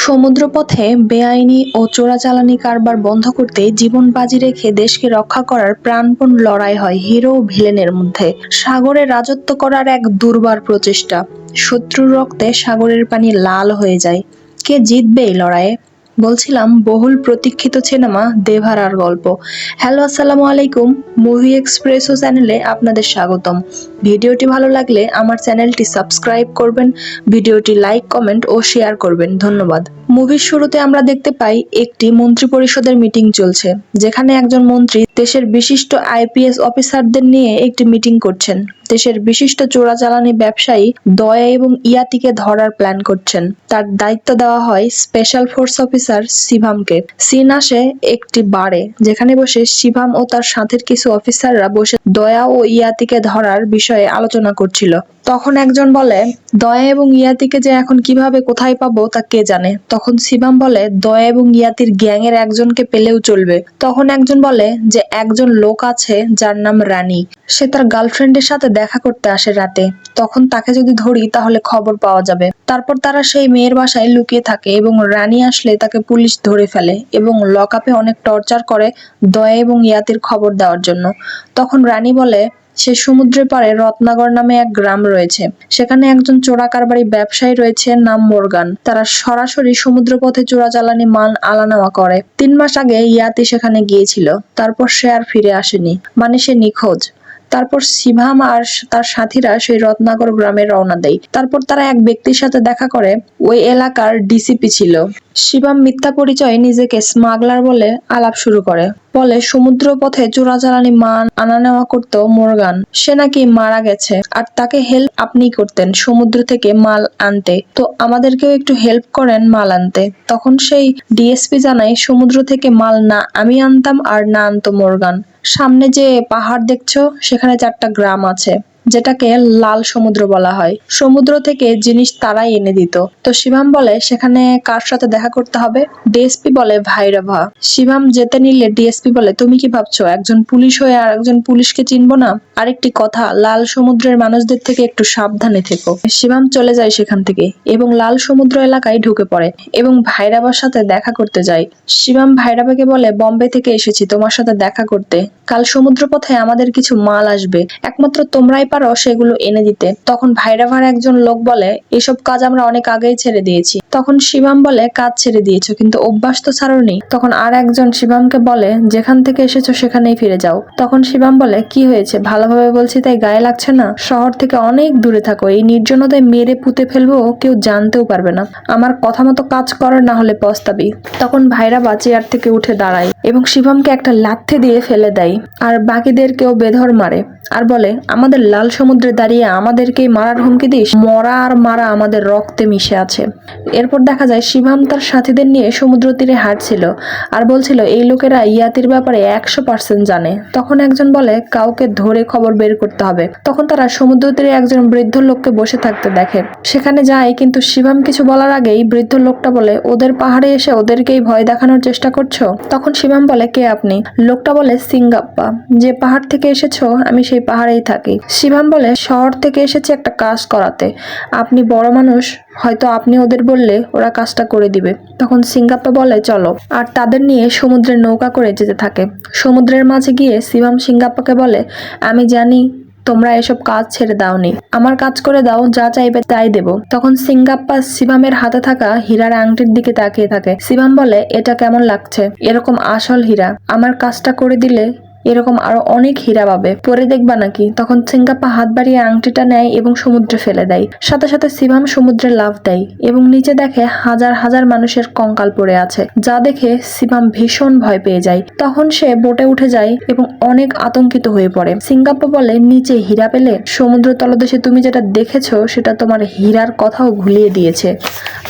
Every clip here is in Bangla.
সমুদ্রপথে বেআইনি ও চোরাচালানি কারবার বন্ধ করতে জীবন বাজি রেখে দেশকে রক্ষা করার প্রাণপণ লড়াই হয় হিরো ও ভিলেনের মধ্যে। সাগরে রাজত্ব করার এক দুর্বার প্রচেষ্টা। শত্রুর রক্তে সাগরের পানি লাল হয়ে যায়। কে জিতবে এই লড়াইয়ে? বলছিলাম বহুল প্রতীক্ষিত সিনেমা দেভারার গল্প। হ্যালো, আসসালামু আলাইকুম। মুভি এক্সপ্রেসো চ্যানেলে আপনাদের স্বাগতম। ভিডিওটি ভালো লাগলে আমার চ্যানেলটি সাবস্ক্রাইব করবেন, ভিডিওটি লাইক, কমেন্ট ও শেয়ার করবেন। ধন্যবাদ। মুভির শুরুতে আমরা দেখতে পাই একটি মন্ত্রিপরিষদের মিটিং চলছে, যেখানে একজন মন্ত্রী দেশের বিশিষ্ট আইপিএস অফিসারদের নিয়ে একটি মিটিং করছেন। দেশের বিশিষ্ট চোরাচালানি ব্যবসায়ী দয়া এবং ইয়াতিকে ধরার প্ল্যান করছেন। তার দায়িত্ব দেওয়া হয় স্পেশাল ফোর্স অফিসার শিভামকে। সিন আসে একটি বারে, যেখানে বসে শিভাম ও তার সাথের কিছু অফিসাররা বসে দয়া ও ইয়াতিকে ধরার বিষয়ে আলোচনা করছিল। তখন একজন বলে, দয়া এবং ইয়াতিকে যে এখন কিভাবে কোথায় পাবো তা কে জানে। তখন শিভাম বলে, দয়া এবং ইয়াতির গ্যাং এর একজনকে পেলেও চলবে। তখন একজন বলে যে একজন লোক আছে যার নাম রানী, সে তার গার্লফ্রেন্ডের সাথে দেখা করতে আসে রাতে। তখন তাকে যদি ধরি তাহলে খবর পাওয়া যাবে। তারপর তারা সেই মেয়ের বাসায় লুকিয়ে থাকে এবং রানী আসলে তাকে পুলিশ ধরে ফেলে এবং লকআপে অনেক টর্চার করে দয়া এবং ইয়াতির খবর দেওয়ার জন্য। তখন রানী বলে সে সমুদ্রের পাড়ে রত্নাগর নামে এক গ্রাম রয়েছে, সেখানে একজন চোরা কারবারি ব্যবসায়ী রয়েছে নাম মোরগান। তারা সরাসরি সমুদ্রপথে চোরাচালানি মাল আনা নেওয়া করে। 3 মাস আগে ইয়াতি সেখানে গিয়েছিল, তারপর সে আর ফিরে আসেনি, মানে সে নিখোঁজ। তারপর শিভাম আর তার সাথীরা সেই রত্নাগর গ্রামে রওনা দেয়। তারপর তারা এক ব্যক্তির সাথে দেখা করে, ওই এলাকার ডিসিপি ছিল। শিভাম মিথ্যা পরিচয়ে নিজেকে স্মাগলার বলে আলাপ শুরু করে। বলে সমুদ্র পথে চোরাচালানি মাল আনা নেওয়া করতো মোরগান, সে নাকি মারা গেছে আর তাকে হেল্প আপনিই করতেন সমুদ্র থেকে মাল আনতে, তো আমাদেরকেও একটু হেল্প করেন মাল আনতে। তখন সেই ডিএসপি জানায় সমুদ্র থেকে মাল না আমি আনতাম আর না আনতো মোরগান। সামনে যে পাহাড় দেখছো সেখানে 4টা গ্রাম আছে, যেটাকে লাল সমুদ্র বলা হয়। সমুদ্র থেকে জিনিস তারাই এনে দিত। তো শিভাম বলে সেখানে কার সাথে দেখা করতে হবে? ডিএসপি বলে ভাইরাভা। শিভাম যেতে নিলে ডিএসপি বলে তুমি কি ভাবছো একজন পুলিশ হয়ে আর একজন পুলিশকে চিনবো না? আরেকটি কথা, লাল সমুদ্রের মানুষদের থেকে একটু সাবধানে থেকো। শিভাম চলে যায় সেখান থেকে এবং লাল সমুদ্র এলাকায় ঢুকে পড়ে এবং ভাইরাভার সাথে দেখা করতে যায়। শিভাম ভাইরাভাকে বলে বম্বে থেকে এসেছি তোমার সাথে দেখা করতে। কাল সমুদ্রপথে আমাদের কিছু মাল আসবে, একমাত্র তোমরাই পারো সেগুলো এনে দিতে। তখন ভাইরাভার একজন লোক বলে এসব কাজ আমরা অনেক আগেই ছেড়ে দিয়েছি। তখন শিভাম বলে কাজ ছেড়ে দিয়েছো কিন্তু অভ্যাস তো ছাড়োনি। তখন আর একজন শিভামকে বলে যেখান থেকে এসেছো সেখানেই ফিরে যাও। তখন শিভাম বলে কি হয়েছে, ভালোভাবে বলছি তাই গায়ে লাগছে না? শহর থেকে অনেক দূরে থাকো, এই নির্জনতায় মেরে পুঁতে ফেলবো, কেউ জানতেও পারবে না। আমার কথা মতো কাজ কর, না হলে পস্তাবি। তখন ভাইরাভা চেয়ার থেকে উঠে দাঁড়ায় এবং শিভামকে একটা লাথি দিয়ে ফেলে দেয় আর বাকিদেরকেও বেধড় মারে আর বলে আমাদের লাল সমুদ্রে দাঁড়িয়ে আমাদেরকেই মারার হুমকি দিস? মরা আর মারা আমাদের রক্তে মিশে আছে। এরপর দেখা যায় শিভাম তার সাথীদের নিয়ে সমুদ্র তীরে হাঁটছিল আর বলছিল এই লোকেরা ইয়াতির ব্যাপারে 100% জানে। তখন একজন বলে কাউকে ধরে খবর বের করতে হবে। তখন তারা সমুদ্র তীরে একজন বৃদ্ধ লোককে বসে থাকতে দেখে, সেখানে যায়, কিন্তু শিভাম কিছু বলার আগেই বৃদ্ধ লোকটা বলে ওদের পাহাড়ে এসে ওদেরকেই ভয় দেখানোর চেষ্টা করছো? তখন শিভাম বলে কে আপনি? লোকটা বলে সিঙ্গাপ্পা, যে পাহাড় থেকে এসেছো আমি সেই পাহাড়েই থাকি। শিভাম বলে শহর থেকে এসেছি একটা কাজ করাতে, আপনি বড় মানুষ, হয়তো আপনি ওদের বললে ওরা কাজটা করে দিবে। তখন সিঙ্গাপ্পা বলে চলো, আর তাদের নিয়ে সমুদ্রের নৌকা করে যেতে থাকে। সমুদ্রের মাঝে গিয়ে শিভাম সিঙ্গাপ্পাকে বলে আমি জানি তোমরা এসব কাজ ছেড়ে দাওনি, আমার কাজ করে দাও, যা চাইবে তাই দেব। তখন সিঙ্গাপ্পা শিভামের হাতে থাকা হীরার আংটির দিকে তাকিয়ে থাকে। শিভাম বলে এটা কেমন লাগছে? এরকম আসল হীরা, আমার কাজটা করে দিলে এরকম আরো অনেক হীরা পাবে, পরে দেখবা নাকি? তখন সিঙ্গাপ্পা হাত বাড়িয়ে আংটিটা নেয় এবং সমুদ্রে ফেলে দেয়। সাথে সাথে শিভাম সমুদ্রে লাফ দেয় এবং নিচে দেখে হাজার হাজার মানুষের কঙ্কাল পড়ে আছে, যা দেখে শিভাম ভীষণ ভয় পেয়ে যায়। তখন সে বোটে উঠে যায় এবং অনেক আতঙ্কিত হয়ে পড়ে। সিঙ্গাপ্পা বলে নিচে হীরা পেলে? সমুদ্র তলদেশে তুমি যেটা দেখেছো সেটা তোমার হীরার কথাও ভুলিয়ে দিয়েছে,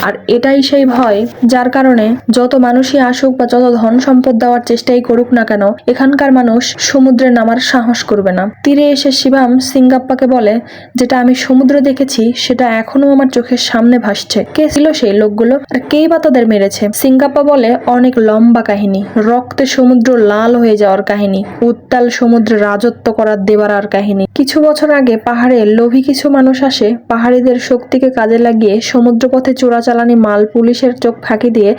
আর এটাই সেই ভয় যার কারণে যত মানুষই আসুক বা যত ধন সম্পদ দেওয়ার চেষ্টাই করুক না কেন, এখানকার মানুষ মানুষ সমুদ্রে নামার সাহস করবে না। তীরে এসে শিবাম সিঙ্গাপ্পাকে বলে, যেটা আমি সমুদ্র দেখেছি সেটা এখনো আমার চোখের সামনে ভাসছে। কে ছিল সেই লোকগুলো, আর কেই বা তাদের মেরেছে? সিঙ্গাপ্পা বলে, অনেক লম্বা কাহিনী, রক্তে সমুদ্র লাল হয়ে যাওয়ার কাহিনী, উত্তাল সমুদ্রে রাজত্ব করার দেবারার কাহিনী। কিছু বছর আগে পাহাড়ে লোভী কিছু মানুষ আসে, পাহাড়িদের শক্তিকে কাজে লাগিয়ে সমুদ্রপথে চোরাচালানি মাল পুলিশের চোখ ফাঁকি দিয়ে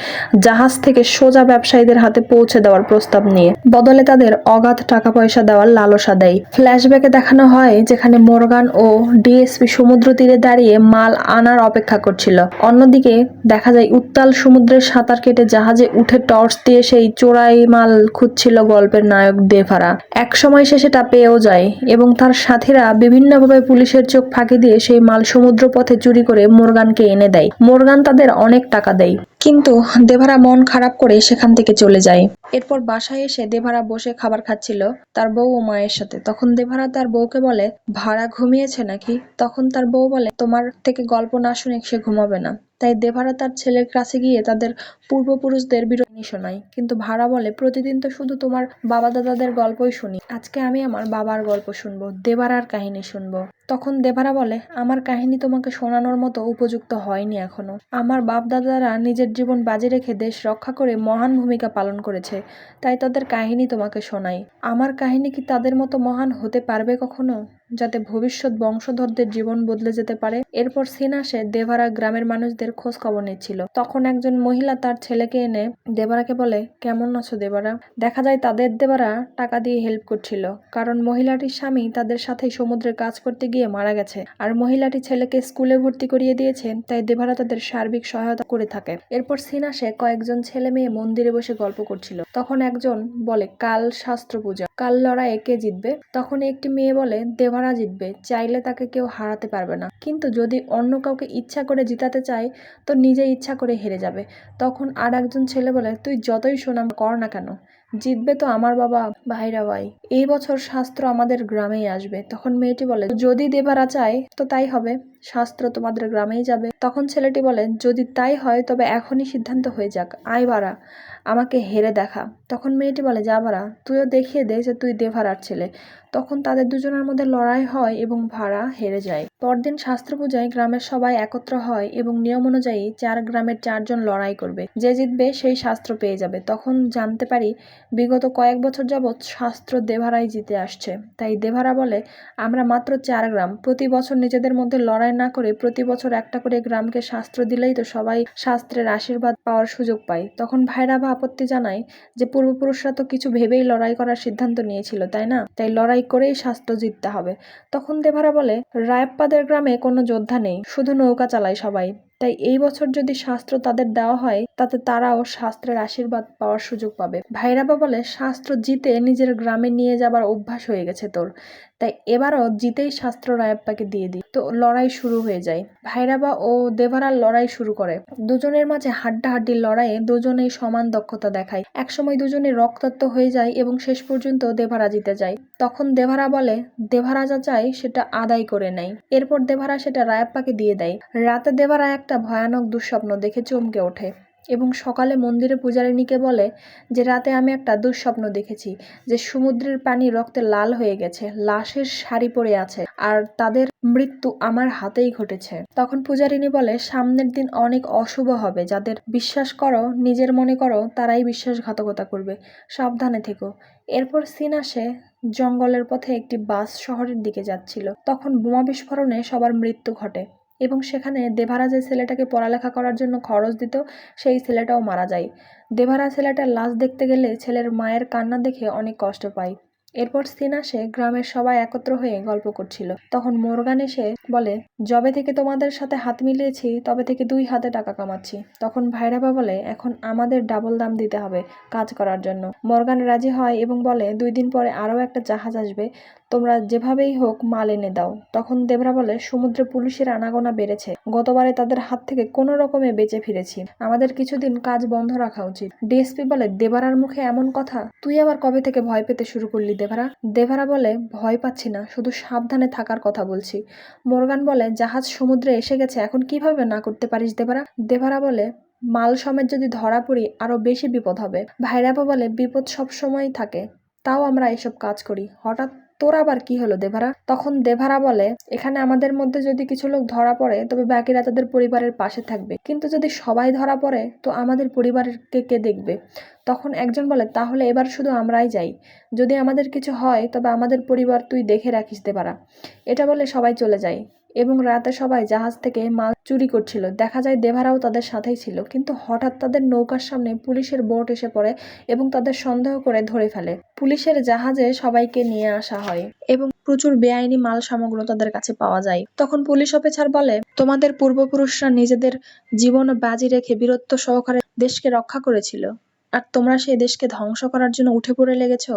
জাহাজ থেকে সোজা ব্যবসায়ীদের হাতে পৌঁছে দেওয়ার প্রস্তাব নিয়ে বদলে তাদের অগাধ টাকা পয়সা দেওয়ার লালসা দেয়। ফ্ল্যাশব্যাকে দেখানো হয় যেখানে মোরগান ও ডিএসপি সমুদ্র তীরে দাঁড়িয়ে মাল আনার অপেক্ষা করছিল। অন্যদিকে দেখা যায় উত্তাল সমুদ্রের সাঁতার কেটে জাহাজে উঠে টর্চ দিয়ে সেই চোরাই মাল খুঁজছিল গল্পের নায়ক দেভারা। একসময় সে সেটা পেয়েও যায় এবং তার সাথীরা বিভিন্নভাবে পুলিশের চোখ ফাঁকি দিয়ে সেই মাল সমুদ্র পথে চুরি করে মোরগানকে এনে দেয়। মোরগান তাদের অনেক টাকা দেয়, কিন্তু দেভারা মন খারাপ করে সেখান থেকে চলে যায়। এরপর বাসায় এসে দেভারা বসে খাবার খাচ্ছিল তার বউ ও মায়ের সাথে। তখন দেভারা তার বউকে বলে, ভাড়া ঘুমিয়েছে নাকি? তখন তার বউ বলে, তোমার থেকে গল্প না শুনে সে ঘুমাবে না। তাই দেভারা তার ছেলের কাছে গিয়ে তাদের পূর্বপুরুষদের বিরোধী শোনায়। কিন্তু ভাড়া বলে, প্রতিদিন তো শুধু তোমার বাবা দাদাদের গল্পই শুনি, আজকে আমি আমার বাবার গল্প শুনবো, দেভারার কাহিনী শুনবো। তখন দেভারা বলে, আমার কাহিনী তোমাকে শোনানোর মতো উপযুক্ত হয়নি এখনো। আমার বাপ দাদারা নিজের জীবন বাজি রেখে দেশ রক্ষা করে মহান ভূমিকা পালন করেছে, তাই তাদের কাহিনী তোমাকে শোনাই। আমার কাহিনী কি তাদের মতো মহান হতে পারবে কখনো, যাতে ভবিষ্যৎ বংশধরদের জীবন বদলে যেতে পারে? এরপর সিন আসে দেভারা গ্রামের মানুষদের খোঁজ খবর নিচ্ছিল। তখন একজন মহিলা তার ছেলেকে এনে দেভারাকে বলে, কেমন আছো দেভারা? দেখা যায় তাদের দেভারা টাকা দিয়ে হেল্প করছিল, কারণ মহিলাটির স্বামী তাদের সাথে সমুদ্রে কাজ করতে গিয়ে মারা গেছে, আর মহিলাটি ছেলেকে স্কুলে ভর্তি করিয়ে দিয়েছে, তাই দেভারা তাদের সার্বিক সহায়তা করে থাকে। এরপর সিন আসে কয়েকজন ছেলে মেয়ে মন্দিরে বসে গল্প করছিল। তখন একজন বলে, কাল শাস্ত্র পূজা, কাল লড়াইয়ে কে জিতবে? তখন একটি মেয়ে বলে, দেভারা জিতবে, চাইলে তাকে কেউ হারাতে পারবে না, কিন্তু যদি অন্য কাউকে ইচ্ছা করে জিতাতে চায় তো নিজে ইচ্ছা করে হেরে যাবে। তখন আর একজন ছেলে বলে, তুই যতই সুনাম কর না কেন, জিতবে তো আমার বাবা ভাইরাবাই। এই বছর শাস্ত্র আমাদের গ্রামেই আসবে। তখন মেয়েটি বলে, যদি দেভারা চায় তো তাই হবে, শাস্ত্র তোমাদের গ্রামেই যাবে। তখন ছেলেটি বলে, যদি তাই হয় তবে এখনই সিদ্ধান্ত হয়ে যাক, আয় বাড়া, আমাকে হেরে দেখা। তখন মেয়েটি বলে, যা বাড়া, তুইও দেখিয়ে দে যে তুই দেভারার ছেলে। তখন তাদের দুজনের মধ্যে লড়াই হয় এবং ভাড়া হেরে যায়। পরদিন শাস্ত্র পূজায় গ্রামের সবাই একত্র হয় এবং নিয়ম অনুযায়ী 4 গ্রামের 4 জন লড়াই করবে, যে জিতবে সেই শাস্ত্র পেয়ে যাবে। তখন জানতে পারি বিগত কয়েক বছর যাবৎ শাস্ত্র দেভারাই জিতে আসছে। তাই দেভারা বলে, আমরা মাত্র 4 গ্রাম, প্রতি বছর নিজেদের মধ্যে লড়াই না করে প্রতি বছর একটা করে গ্রামকে শাস্ত্র দিলেই তো সবাই শাস্ত্রের আশীর্বাদ পাওয়ার সুযোগ পায়। তখন ভাইরাবা আপত্তি জানায় যে পূর্বপুরুষরা তো কিছু ভেবেই লড়াই করার সিদ্ধান্ত নিয়েছিল, তাই না? তাই লড়াই করেই শাস্ত্র জিততে হবে। তখন দেভারা বলে, রায়প্পাদের গ্রামে কোনো যোদ্ধা নেই, শুধু নৌকা চালায় সবাই, তাই এই বছর যদি শাস্ত্র তাদের দেওয়া হয় তাতে তারাও শাস্ত্রের আশীর্বাদ পাওয়ার সুযোগ পাবে। ভাইরাবা বলে, শাস্ত্র জিতে নিজের গ্রামে নিয়ে যাবার অভ্যাস হয়ে গেছে তোর, তাই এবারও জিতেই শাস্ত্র রায়াপ্পাকে দিয়ে দিই। তো লড়াই শুরু হয়ে যায়। ভাইরাবা ও দেভারার লড়াই শুরু করে। দুজনের মাঝে হাড্ডাহাড্ডির লড়াইয়ে দুজনেই সমান দক্ষতা দেখায়। একসময় দুজনে রক্তাক্ত হয়ে যায় এবং শেষ পর্যন্ত দেভারা জিতে যায়। তখন দেভারা বলে, দেভারা যা চায় সেটা আদায় করে নেয়। এরপর দেভারা সেটা রায়াপ্পাকে দিয়ে দেয়। রাতে দেভারা একটা ভয়ানক দুঃস্বপ্ন দেখে চমকে ওঠে এবং সকালে মন্দিরে পূজারিনীকে বলে যে রাতে আমি একটা দুঃস্বপ্ন দেখেছি, যে সমুদ্রের পানি রক্তে লাল হয়ে গেছে, লাশের শাড়ি পরে আছে, আর তাদের মৃত্যু আমার হাতেই ঘটেছে। তখন পূজারিনী বলে, সামনের দিন অনেক অশুভ হবে, যাদের বিশ্বাস করো নিজের মনে করো তারাই বিশ্বাসঘাতকতা করবে, সাবধানে থেকো। এরপর সিন আসে জঙ্গলের পথে একটি বাস শহরের দিকে যাচ্ছিল। তখন বোমা বিস্ফোরণে সবার মৃত্যু ঘটে এবং সেখানে দেভারা যে ছেলেটাকে পড়ালেখা করার জন্য খরচ দিত সেই ছেলেটাও মারা যায়। দেভারা ছেলেটার লাশ দেখতে গেলে ছেলের মায়ের কান্না দেখে অনেক কষ্ট পায়। এরপর সিন আসে গ্রামের সবাই একত্র হয়ে গল্প করছিল। তখন মোরগান এসে বলে, যবে থেকে তোমাদের সাথে হাত মিলিয়েছি তবে থেকে 2 হাতে টাকা কামাচ্ছি। তখন ভাইরাবা বলে, এখন আমাদের ডাবল দাম দিতে হবে কাজ করার জন্য। মোরগান রাজি হয় এবং বলে, 2 দিন পরে আরও একটা জাহাজ আসবে, তোমরা যেভাবেই হোক মাল এনে দাও। তখন দেবরা বলে, সমুদ্রে পুলিশের আনাগোনা বেড়েছে, গতবারে তাদের হাত থেকে কোনো রকমে বেঁচে ফিরেছি, আমাদের কিছুদিন কাজ বন্ধ রাখা উচিত। ডিএসপি বলে, দেবারার মুখে এমন কথা, তুই আবার কবে থেকে ভয় পেতে শুরু করলি দেভারা? দেভারা বলে, ভয় পাচ্ছি না, শুধু সাবধানে থাকার কথা বলছি। মোরগান বলে, জাহাজ সমুদ্রে এসে গেছে, এখন কিভাবে না করতে পারিস দেভারা? দেভারা বলে, মাল সমেত যদি ধরা পড়ি আরো বেশি বিপদ হবে। ভাইরাবা বলে, বিপদ সব সময় থাকে, তাও আমরা এসব কাজ করি, হঠাৎ তোর আবার কি হলো দেভারা? তখন দেভারা বলে, এখানে আমাদের মধ্যে যদি কিছু লোক ধরা পড়ে তবে বাকিরা তাদের পরিবারের পাশে থাকবে, কিন্তু যদি সবাই ধরা পড়ে তো আমাদের পরিবারকে কে দেখবে? তখন একজন বলে, তাহলে এবার শুধু আমরাই যাই, যদি আমাদের কিছু হয় তবে আমাদের পরিবার তুই দেখে রাখিস দেভারা। এটা বলে সবাই চলে যায় এবং রাতে সবাই জাহাজ থেকে মাল চুরি করছিল। দেখা যায় দেভারাও তাদের সাথেই ছিল, কিন্তু হঠাৎ তাদের নৌকার সামনে পুলিশের বোট এসে পড়ে এবং তাদের সন্দেহ করে ধরে ফেলে। পুলিশের জাহাজে সবাইকে নিয়ে আসা হয় এবং প্রচুর বেআইনি মাল সামগ্রী তাদের কাছে পাওয়া যায়। তখন পুলিশ অফিসার বলে, তোমাদের পূর্বপুরুষরা নিজেদের জীবন বাজি রেখে বীরত্ব সহকারে দেশকে রক্ষা করেছিল, আর তোমরা সেই দেশকে ধ্বংস করার জন্য উঠে পড়ে লেগেছো।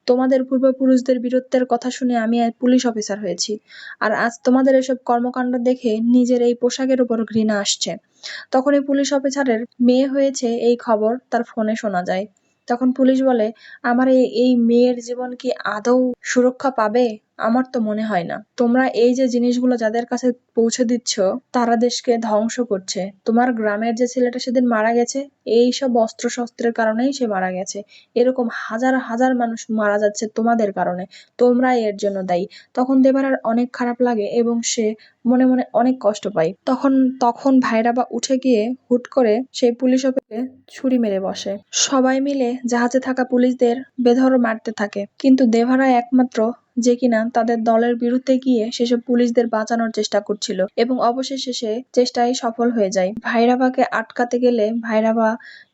তোমাদের পূর্বপুরুষদের বীরত্বের কথা শুনে আমি পুলিশ অফিসার হয়েছি, আর আজ তোমাদের এসব কর্মকাণ্ড দেখে নিজের এই পোশাকের উপর ঘৃণা আসছে। তখন এই পুলিশ অফিসারের মেয়ে হয়েছে এই খবর তার ফোনে শোনা যায়। তখন পুলিশ বলে, আমার এই মেয়ের জীবন কি আদৌ সুরক্ষা পাবে? আমার তো মনে হয় না। তোমরা এই যে জিনিসগুলো যাদের কাছে পৌঁছে দিচ্ছ তারা দেশকে ধ্বংস করছে। তোমার গ্রামের যে ছেলেটা সেদিন মারা গেছে, এই সব অস্ত্র শস্ত্রের কারণেই সে মারা গেছে। এরকম হাজার হাজার মানুষ মারা যাচ্ছে তোমাদের কারণে, তোমরাই এর জন্য দায়ী। তখন দেবারার অনেক খারাপ লাগে এবং সে মনে মনে অনেক কষ্ট পায়। তখন ভাইরাবা উঠে গিয়ে হুট করে সেই পুলিশ অফিসে ছুরি মেরে বসে। সবাই মিলে জাহাজে থাকা পুলিশদের বেধড় মারতে থাকে, কিন্তু দেভারা একমাত্র যে কিনা তাদের দলের বিরুদ্ধে গিয়ে সেসব পুলিশদের বাঁচানোর চেষ্টা করছিল এবং অবশেষে সে চেষ্টায় সফল হয়ে যায়। ভাইরাবাকে আটকাতে গেলে ভাইরাবা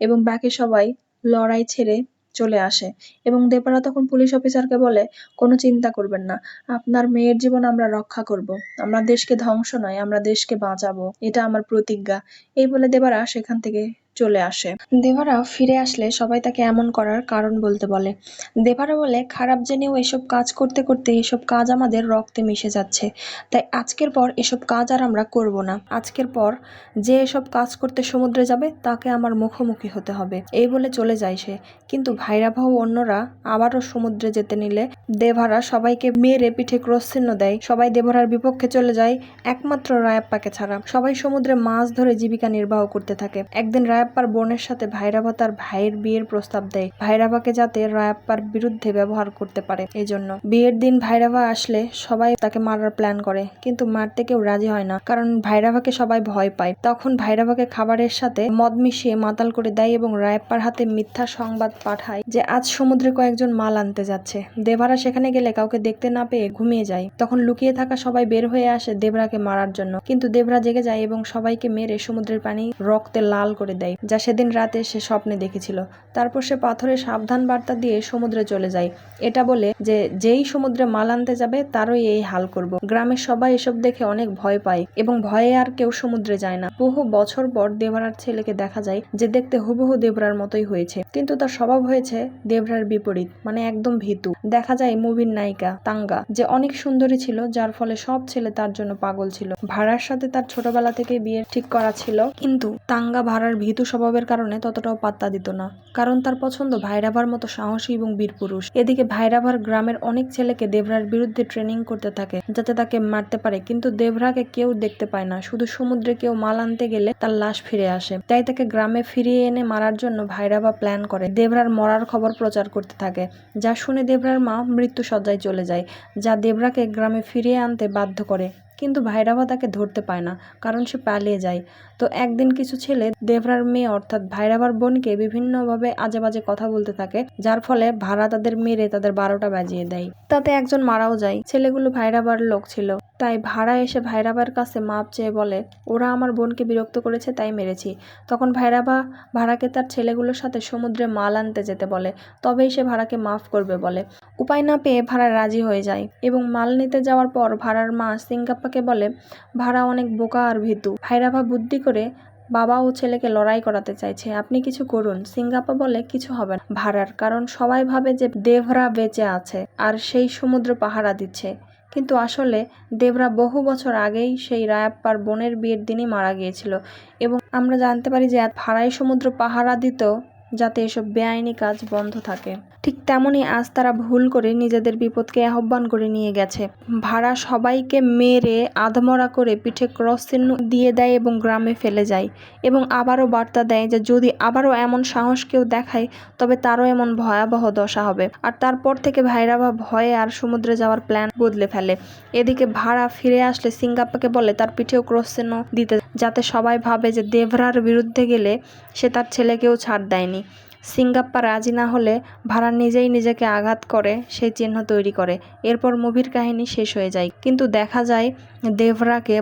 এবং বাকি সবাই লড়াই ছেড়ে চলে আসে এবং দেবরা তখন পুলিশ অফিসারকে বলে, কোনো চিন্তা করবেন না, আপনার মেয়ের জীবন আমরা রক্ষা করব। আমরা দেশকে ধ্বংস নয়, আমরা দেশকে বাঁচাবো, এটা আমার প্রতিজ্ঞা। এই বলে দেবরা সেখান থেকে চলে আসে। দেবারা ফিরে আসলে সবাই তাকে এমন করার কারণ বলতে বলে। দেবারা বলে, খারাপ জেনেও এসব কাজ করতে করতে এসব কাজ আমাদের রক্তে মিশে যাচ্ছে, তাই আজকের পর এসব কাজ আর আমরা করব না। আজকের পর যে এসব কাজ করতে সমুদ্রে যাবে তাকে আমার মুখোমুখি হতে হবে। এই বলে চলে যায় সে। কিন্তু ভাইরাভা ও অন্যরা আবারও সমুদ্রে যেতে নিলে দেভারা সবাইকে মেরে পিঠে ক্রসচিহ্ন দেয়। সবাই দেভারার বিপক্ষে চলে যায়, একমাত্র রায়াপ্পাকে ছাড়া। সবাই সমুদ্রে মাছ ধরে জীবিকা নির্বাহ করতে থাকে। একদিন রায়াপ্পার বোনের সাথে ভাইরাভা তার ভাইয়ের বিয়ের প্রস্তাব দেয়, ভাইরাভাকে যাতে রায়াপ্পার বিরুদ্ধে ব্যবহার করতে পারে। এজন্য বিয়ের দিন ভাইরাভা আসলে সবাই তাকে মারার প্ল্যান করে, কিন্তু মারতে কেউ রাজি হয় না, কারণ ভাইরাভাকে সবাই ভয় পায়। তখন ভাইরাভাকে খাবারের সাথে মদ মিশিয়ে মাতাল করে দেয় এবং রায়াপ্পার হাতে মিথ্যা সংবাদ পাঠায় যে আজ সমুদ্রে কয়েকজন মাল আনতে যাচ্ছে। দেভারা সেখানে গেলে কাউকে দেখতে না পেয়ে ঘুমিয়ে যায়। তখন লুকিয়ে থাকা সবাই বের হয়ে আসে দেবরাকে মারার জন্য, কিন্তু দেবরা জেগে যায় এবং সবাইকে মেরে সমুদ্রের পানি রক্তে লাল করে দেয়, যা সেদিন রাতে সে স্বপ্নে দেখেছিল। তারপর সে পাথরে সাবধান বার্তা দিয়ে সমুদ্রে চলে যায়, এটা বলে যে যেই সমুদ্রে মাল আনতে যাবে তারই এই হাল করব। গ্রামের সবাই এসব দেখে অনেক ভয় পায় এবং ভয়ে আর কেউ সমুদ্রে যায় না। বহু বছর পর দেবরার ছেলেকে দেখা যায় যে দেখতে হুবহু দেবরার মতোই হয়েছে, কিন্তু তার স্বভাব হয়েছে দেবরার বিপরীত, মানে একদম ভীতু। দেখা যায় মুভির নায়িকা তাঙ্গা, যে অনেক সুন্দরী ছিল, যার ফলে সব ছেলে তার জন্য পাগল ছিল। ভাড়ার সাথে তার ছোটবেলা থেকে বিয়ে ঠিক করা ছিল, কিন্তু তাঙ্গা ভাড়ার ভীতু স্বভাবের কারণে ততটাও পাত্তা দিত না, কারণ তার পছন্দ ভাইরাভার মতো সাহসী এবং বীর পুরুষ। এদিকে ভাইরাভার গ্রামের অনেক ছেলেকে দেবরার বিরুদ্ধে ট্রেনিং করতে থাকে যাতে তাকে মারতে পারে, কিন্তু দেবরাকে কেউ দেখতে পায় না, শুধু সমুদ্রে কেউ মাল আনতে গেলে তার লাশ ফিরে আসে। তাই তাকে গ্রামে ফিরিয়ে এনে মারার জন্য ভাইরাভা প্ল্যান করে দেবরার মরার খবর প্রচার করতে থাকে, যা শুনে দেবরার মা মৃত্যু সজ্জায় চলে যায়, যা দেবরাকে গ্রামে ফিরিয়ে আনতে বাধ্য করে। কিন্তু ভাইরাভা তাকে ধরতে পায় না, কারণ সে পালিয়ে যায়। তো একদিন কিছু ছেলে দেবরার মেয়ে অর্থাৎ ভাইরাভার বোনকে বিভিন্নভাবে আজে বাজে কথা বলতে থাকে, যার ফলে ভাড়া তাদের মেরে তাদের 12টা বাজিয়ে দেয়। তাতে একজন মারাও যায়। ছেলেগুলো ভাইরাভার লোক ছিল, তাই ভাড়া এসে ভাইরাভার কাছে মাপ চেয়ে বলে, ওরা আমার বোনকে বিরক্ত করেছে তাই মেরেছি। তখন ভাইরাভা ভাড়াকে তার ছেলেগুলোর সাথে সমুদ্রে মাল আনতে যেতে বলে, তবেই সে ভাড়াকে মাফ করবে বলে। উপায় না পেয়ে ভাড়া রাজি হয়ে যায় এবং মাল নিতে যাওয়ার পর ভাড়ার মা সিঙ্গাপ্পাকে বলে, ভাড়া অনেক বোকা আর ভীতু। ভাইরাভা বুদ্ধি করে বাবা ও ছেলেকে লড়াই করাতে চাইছে, আপনি কিছু করুন। সিঙ্গাপ্পা বলে, কিছু হবে না ভাড়ার, কারণ সবাই ভাবে যে দেবরা বেঁচে আছে আর সেই সমুদ্র পাহারা দিচ্ছে, কিন্তু আসলে দেবরা বহু বছর আগেই সেই রায়াপ্পার বোনের বিয়ের দিনই মারা গিয়েছিল এবং আমরা জানতে পারি যে ভাড়াই সমুদ্র পাহারা দিত যাতে এসব বেআইনি কাজ বন্ধ থাকে। ঠিক তেমনই আজ তারা ভুল করে নিজেদের বিপদকে আহ্বান করে নিয়ে গেছে। ভাড়া সবাইকে মেরে আধমরা করে পিঠে ক্রস চিহ্ন দিয়ে দেয় এবং গ্রামে ফেলে যায়, এবং আবারও বার্তা দেয় যে যদি আবারও এমন সাহস কেউ দেখায় তবে তারও এমন ভয়াবহ দশা হবে। আর তারপর থেকে ভাইরাভা ভয়ে আর সমুদ্রে যাওয়ার প্ল্যান বদলে ফেলে। এদিকে ভাড়া ফিরে আসলে সিঙ্গাপ্পাকে বলে তার পিঠেও ক্রস চিহ্ন দিতে, যাতে সবাই ভাবে যে দেভরার বিরুদ্ধে গেলে সে তার ছেলেকেও ছাড় দেয়নি। সিঙ্গাপ্পা রাজি না হলে ভাড়া নিজেই নিজেকে আঘাত করে সেই চিহ্ন তৈরি করে। এরপর মুভির কাহিনী শেষ হয়ে যায়, কিন্তু দেখা যায় দেভরাকে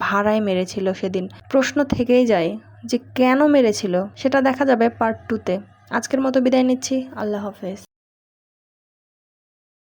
ভাড়ায় মেরেছিল সেদিন। প্রশ্ন থেকেই যায় যে কেন মেরেছিল, সেটা দেখা যাবে পার্ট 2-তে। আজকের মতো বিদায় নিচ্ছি, আল্লাহ হাফেজ।